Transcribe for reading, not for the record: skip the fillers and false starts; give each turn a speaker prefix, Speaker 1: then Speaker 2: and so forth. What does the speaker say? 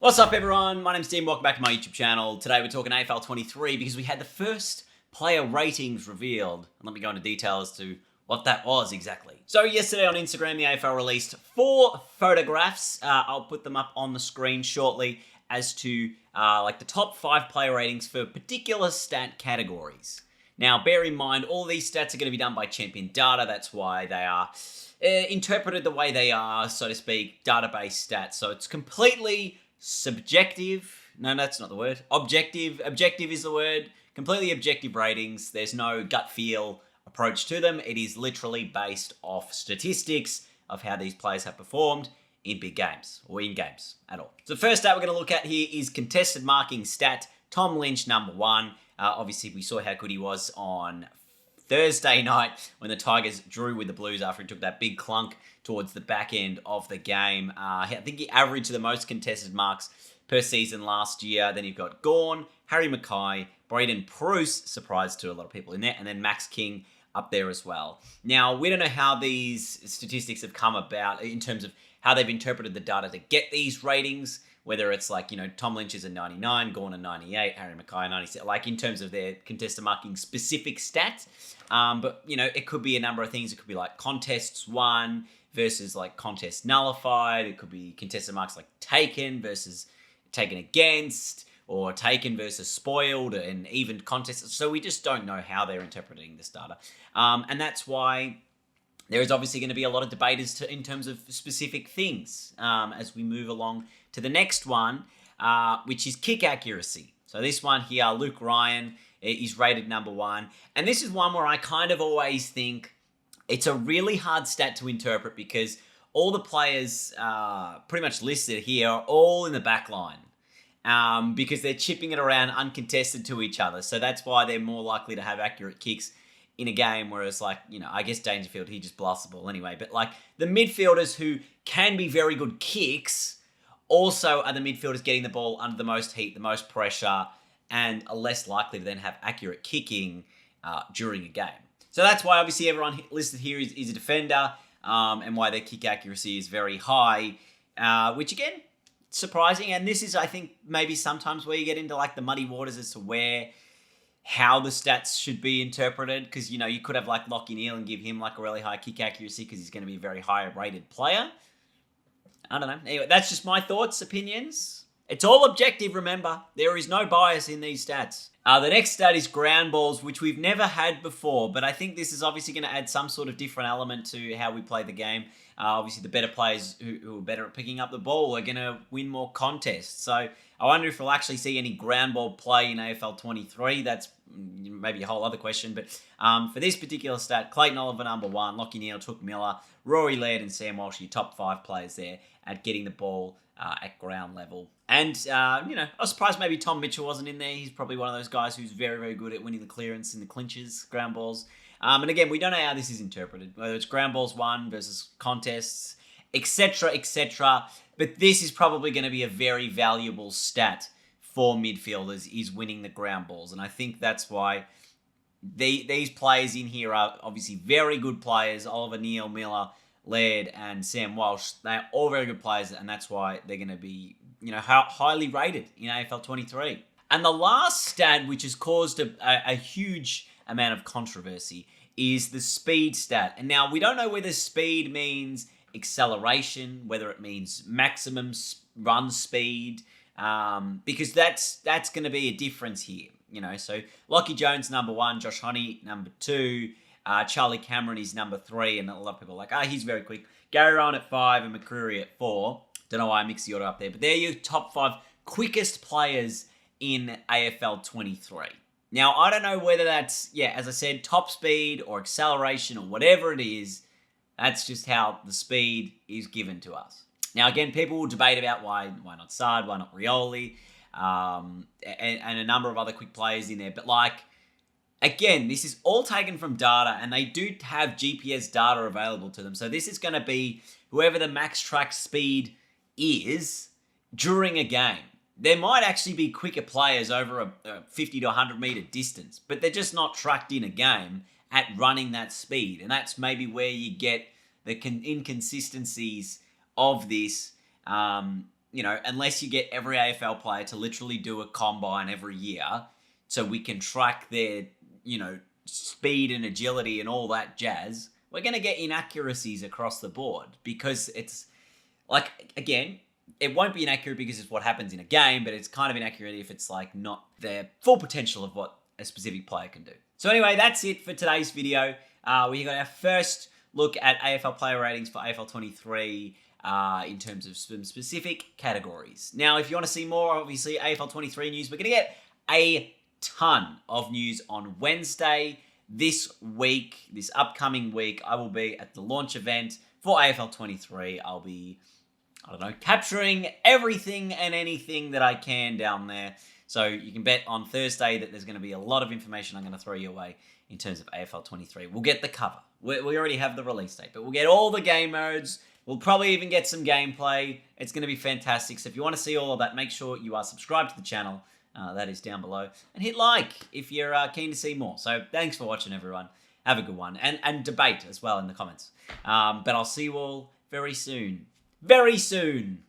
Speaker 1: What's up, everyone? My name's Dean. Welcome back to my YouTube channel. Today we're talking AFL 23 because we had the first player ratings revealed. And let me go into detail as to what that was exactly. So yesterday on Instagram, the AFL released 4 photographs. I'll put them up on the screen shortly as to the top 5 player ratings for particular stat categories. Now, bear in mind, all these stats are going to be done by Champion Data. That's why they are interpreted the way they are, so to speak, database stats. So it's completely subjective. No, that's not the word. Objective. Objective is the word. Completely objective ratings. There's no gut feel approach to them. It is literally based off statistics of how these players have performed in big games or in games at all. So the first stat we're going to look at here is contested marking stat. Tom Lynch, number 1. Obviously, we saw how good he was on Thursday night when the Tigers drew with the Blues after he took that big clunk towards the back end of the game. I think he averaged the most contested marks per season last year. Then you've got Gawn, Harry Mackay, Braden Preuss, surprise to a lot of people in there, and then Max King up there as well. Now, we don't know how these statistics have come about in terms of how they've interpreted the data to get these ratings, whether it's Tom Lynch is a 99, Gawn a 98, Harry Mackay a 97, in terms of their contested marking specific stats. But, it could be a number of things. It could be contests won versus contests nullified. It could be contested marks taken versus taken against, or taken versus spoiled, and even contests. So we just don't know how they're interpreting this data. And that's why there is obviously going to be a lot of debate in terms of specific things as we move along to the next one, which is kick accuracy. So this one here, Luke Ryan is rated number 1. And this is one where I kind of always think it's a really hard stat to interpret because all the players pretty much listed here are all in the back line because they're chipping it around uncontested to each other. So that's why they're more likely to have accurate kicks in a game, whereas I guess Dangerfield, he just blasts the ball anyway. But the midfielders who can be very good kicks also are the midfielders getting the ball under the most heat, the most pressure, and are less likely to then have accurate kicking during a game. So that's why obviously everyone listed here is a defender, and why their kick accuracy is very high, which again, surprising. And this is, I think, maybe sometimes where you get into the muddy waters as to how the stats should be interpreted, because you could have Lachie Neale and give him a really high kick accuracy because he's going to be a very high rated player. I don't know. Anyway, that's just my thoughts, opinions. It's all objective, remember. There is no bias in these stats. The next stat is ground balls, which we've never had before, but I think this is obviously going to add some sort of different element to how we play the game. Obviously, the better players who are better at picking up the ball are going to win more contests. So I wonder if we'll actually see any ground ball play in AFL 23. That's maybe a whole other question. But for this particular stat, Clayton Oliver, number 1, Lachie Neale, Touk Miller, Rory Laird, and Sam Walsh, your top 5 players there at getting the ball at ground level. And, I was surprised maybe Tom Mitchell wasn't in there. He's probably one of those guys who's very, very good at winning the clearance in the clinches, ground balls. And again, we don't know how this is interpreted, whether it's ground balls won versus contests, etc., etc. But this is probably going to be a very valuable stat for midfielders, is winning the ground balls. And I think that's why these players in here are obviously very good players. Oliver, Neale, Miller, Laird, and Sam Walsh, they're all very good players, and that's why they're going to be highly rated in AFL 23. And the last stat, which has caused a huge amount of controversy, is the speed stat. And now we don't know whether speed means acceleration, whether it means maximum run speed, because that's going to be a difference here. So Lachie Jones, number 1, Josh Honey, number 2, Charlie Cameron is number 3, and a lot of people are like, he's very quick. Gary Rowan at 5 and McCreary at 4. Don't know why I mixed the order up there, but they're your top 5 quickest players in AFL 23. Now, I don't know whether that's, as I said, top speed or acceleration or whatever it is. That's just how the speed is given to us. Now, again, people will debate about why not Sard, why not Rioli, and a number of other quick players in there. But again, this is all taken from data, and they do have GPS data available to them. So this is going to be whoever the max track speed is during a game. There might actually be quicker players over a 50 to 100 meter distance, but they're just not tracked in a game at running that speed. And that's maybe where you get the inconsistencies of this unless you get every AFL player to literally do a combine every year so we can track their, speed and agility and all that jazz, we're going to get inaccuracies across the board because it's like, again, it won't be inaccurate because it's what happens in a game, but it's kind of inaccurate if it's like not the full potential of what a specific player can do. So anyway, that's it for today's video. We got our first look at AFL player ratings for AFL 23 in terms of some specific categories. Now, if you want to see more, obviously, AFL 23 news, we're going to get a ton of news on Wednesday. This upcoming week, I will be at the launch event for AFL 23. I'll be, capturing everything and anything that I can down there. So you can bet on Thursday that there's going to be a lot of information I'm going to throw you away in terms of AFL 23. We'll get the cover. We already have the release date, but we'll get all the game modes. We'll probably even get some gameplay. It's going to be fantastic. So if you want to see all of that, make sure you are subscribed to the channel. That is down below. And hit like if you're keen to see more. So thanks for watching, everyone. Have a good one. And debate as well in the comments. But I'll see you all very soon. Very soon.